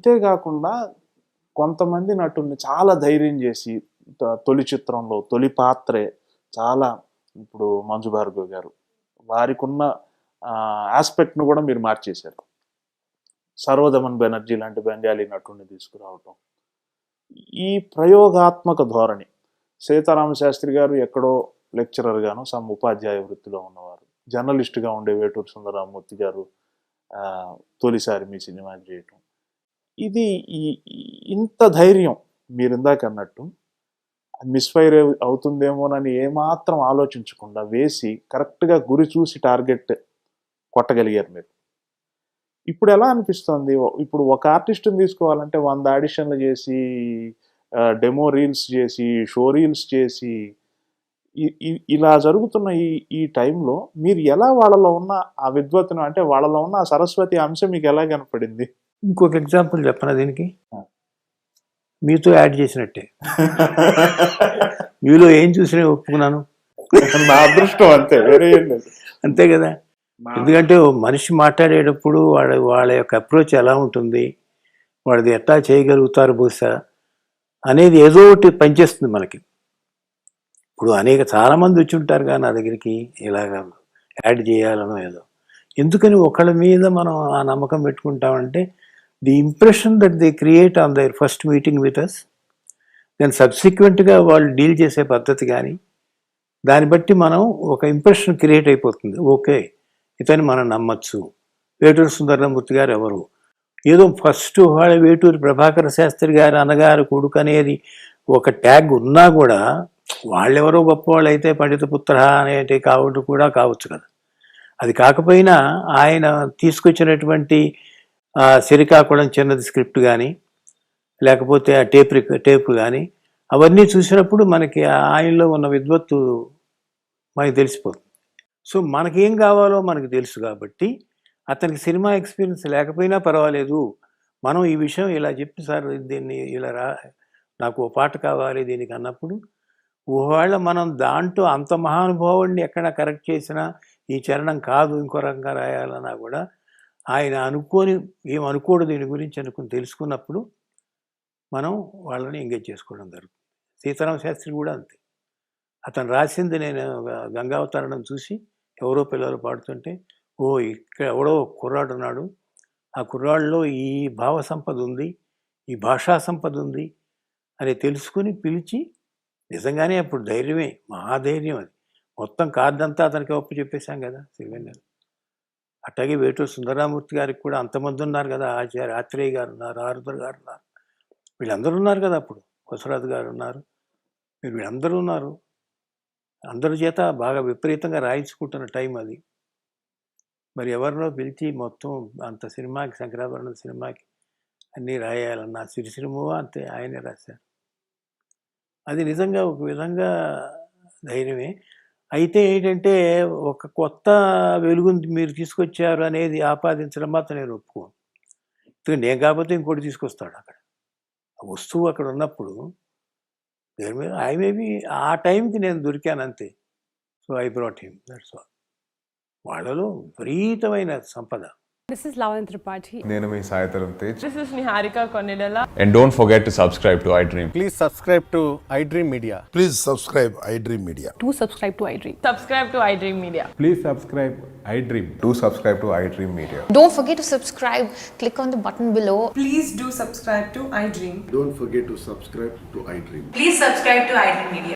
అంతేకాకుండా కొంతమంది నటుల్ని చాలా ధైర్యం చేసి తొలి చిత్రంలో తొలి పాత్రే చాలా, ఇప్పుడు మంజు భార్గవ్ గారు వారికి ఉన్న ఆస్పెక్ట్ను కూడా మీరు మార్చేశారు. సర్వదమన్ బెనర్జీ లాంటి బెంగాలీ నటుడిని తీసుకురావటం, ఈ ప్రయోగాత్మక ధోరణి. సీతారామ శాస్త్రి గారు ఎక్కడో లెక్చరర్ గాను సమ్ ఉపాధ్యాయ వృత్తిలో ఉన్నవారు, జర్నలిస్ట్గా ఉండే వేటూరు సుందరరామూర్తి గారు తొలిసారి మీ సినిమాకి చేయటం, ఇది ఇంత ధైర్యం మీరు ఇందాక అన్నట్టు మిస్ఫైర్ అవుతుందేమోనని ఏమాత్రం ఆలోచించకుండా వేసి కరెక్ట్గా గురి చూసి టార్గెట్ కొట్టగలిగారు మీరు. ఇప్పుడు ఎలా అనిపిస్తుంది? ఇప్పుడు ఒక ఆర్టిస్ట్ని తీసుకోవాలంటే 100 ఆడిషన్లు చేసి, డెమో రీల్స్ చేసి, షో రీల్స్ చేసి, ఇలా జరుగుతున్న ఈ టైంలో మీరు ఎలా వాళ్ళలో ఉన్న ఆ విద్వత్తును, అంటే వాళ్ళలో ఉన్న ఆ సరస్వతి అంశం మీకు ఎలా కనపడింది? ఇంకొక ఎగ్జాంపుల్ చెప్పనా దీనికి? మీతో యాడ్ చేసినట్టే. మీలో ఏం చూసినా ఒప్పుకున్నాను. నా అదృష్టం అంతే, వేరే అంతే కదా. ఎందుకంటే మనిషి మాట్లాడేటప్పుడు వాళ్ళ యొక్క అప్రోచ్ ఎలా ఉంటుంది, వాడిది ఎట్లా చేయగలుగుతారు బహుశా అనేది ఏదో ఒకటి పనిచేస్తుంది మనకి. ఇప్పుడు చాలామంది వచ్చి ఉంటారు కానీ నా దగ్గరికి ఇలాగ యాడ్ చేయాలనో ఏదో. ఎందుకని ఒకళ్ళ మీద మనం ఆ నమ్మకం పెట్టుకుంటామంటే the impression that they create on their first meeting with us, then సబ్సిక్వెంట్గా వాళ్ళు డీల్ చేసే పద్ధతి కానీ, దాన్ని బట్టి మనం ఒక ఇంప్రెషన్ క్రియేట్ అయిపోతుంది. ఓకే, ఇతని మనం నమ్మచ్చు. వేటూరు సుందరరామూర్తి గారు ఎవరు? ఏదో ఫస్ట్ వాళ్ళ వేటూరు ప్రభాకర శాస్త్రి గారు అన్నగారు కొడుకు అనేది ఒక ట్యాగ్ ఉన్నా కూడా వాళ్ళెవరో గొప్పవాళ్ళు అయితే పండిత పుత్ర అనేటి కావచ్చు కదా. అది కాకపోయినా ఆయన తీసుకొచ్చినటువంటి శ్రీకాకుళం చిన్నది స్క్రిప్ట్ కానీ, లేకపోతే ఆ టేప్ కానీ, అవన్నీ చూసినప్పుడు మనకి ఆయనలో ఉన్న విద్వత్తు మనకి తెలిసిపోతుంది. సో మనకేం కావాలో మనకు తెలుసు కాబట్టి అతనికి సినిమా ఎక్స్పీరియన్స్ లేకపోయినా పర్వాలేదు, మనం ఈ విషయం ఇలా చెప్పి సార్ దీన్ని ఇలా నాకు ఓ పాట కావాలి దీనికి అన్నప్పుడు, ఒకవేళ మనం దాంట్లో అంత మహానుభావుడిని ఎక్కడ కరెక్ట్ చేసినా ఈ చరణం కాదు ఇంకో రకంగా రాయాలన్నా కూడా ఆయన ఏమనుకోడు దీని గురించి అనుకుని తెలుసుకున్నప్పుడు మనం వాళ్ళని ఎంగేజ్ చేసుకోవడం జరుగుతుంది. సీతారామ శాస్త్రి కూడా అంతే. అతను రాసింది నేను గంగావతరణం చూసి ఎవరో పిల్లలు పాడుతుంటే, ఓ ఇక్కడ ఎవడో కుర్రాడు ఉన్నాడు, ఆ కుర్రాడులో ఈ భావ సంపద ఉంది, ఈ భాషా సంపద ఉంది అని తెలుసుకుని పిలిచి, నిజంగానే అప్పుడు ధైర్యమే, మహాధైర్యం అది. మొత్తం కార్డంతా అతనికి ఒప్పు చెప్పేశాం కదా సిరివెన్నెల. అట్లాగే వేటూరు సుందరరామూర్తి గారికి కూడా అంతమంది ఉన్నారు కదా, ఆత్రేయ గారు ఉన్నారు, ఆరుద్ర గారు ఉన్నారు, వీళ్ళందరూ ఉన్నారు కదా. అప్పుడు కొసరాజు గారు ఉన్నారు, వీళ్ళందరూ ఉన్నారు. అందరి చేత బాగా విపరీతంగా రాయించుకుంటున్న టైం అది. మరి ఎవరినో పిలిచి మొత్తం అంత సినిమాకి, శంకరాభరణం సినిమాకి అన్నీ రాయాలన్న సిరిసిరిమో అంతే ఆయనే రాశారు. అది నిజంగా ఒక విధంగా ధైర్యమే. అయితే ఏంటంటే ఒక కొత్త వెలుగుని మీరు తీసుకొచ్చారు అనేది ఆపాదించడం మాత్రం నేను ఒప్పుకోను. ఎందుకంటే నేను కాకపోతే ఇంకోటి తీసుకొస్తాడు అక్కడ. ఆ వస్తువు అక్కడ ఉన్నప్పుడు దేని మీద ఐ మేబీ ఆ టైంకి నేను దొరికాను అంతే. So I brought him, that's all. వాళ్ళలో విపరీతమైన సంపద. This is Lavanya Tripathi. నేను మీ Sai Dharam Tej. This is Niharika Konilala. And don't forget to subscribe to iDream. Please subscribe to iDream Media. Please subscribe iDream Media. Do subscribe to iDream. Subscribe to iDream Media. Please subscribe iDream. Do subscribe to iDream Media. Don't forget to subscribe. Click on the button below. Please do subscribe to iDream. Don't forget to subscribe to iDream. Please subscribe to iDream Media.